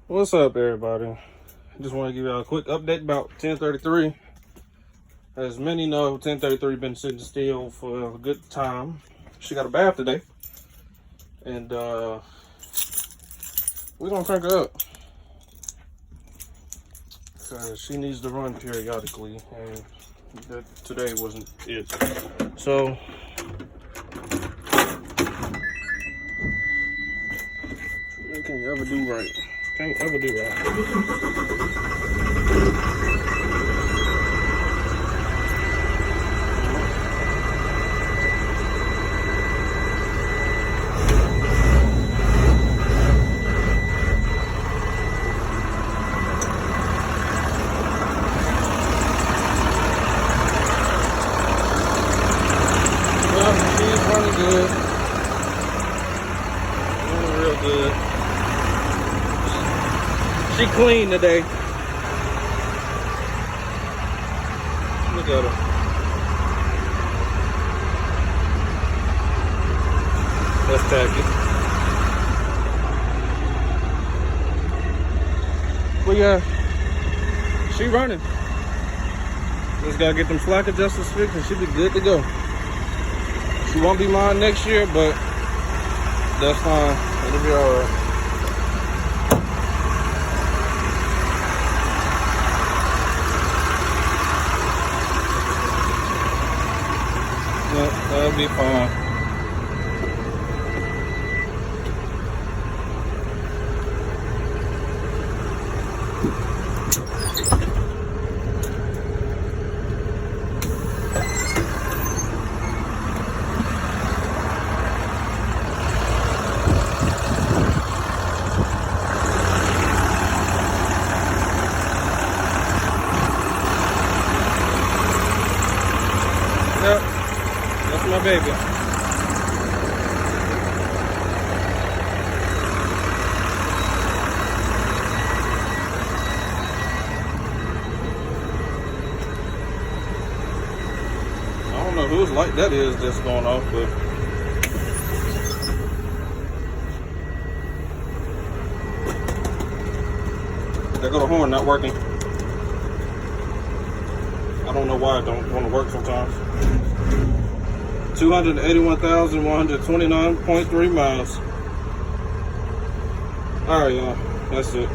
What's up, everybody? Just want to give y'all a quick update about 1033. As many know, 1033 been sitting still for a good time. She got a bath today, and we're gonna crank her up because she needs to run periodically, and today wasn't it. So what can you ever do right? Can't ever do right. She's running good. Running real good. She clean today. Look at her. That's tacky. But yeah, she running. Just gotta get them slack adjusters fixed and she'll be good to go. She won't be mine next year, but that's fine. It'll be alright. Yeah, that'll be fine. Yep, that's my baby. I don't know whose light that is that's going off, but there go the horn not working. I don't know why it don't want to work sometimes. 281,129.3 miles. All right, y'all. That's it.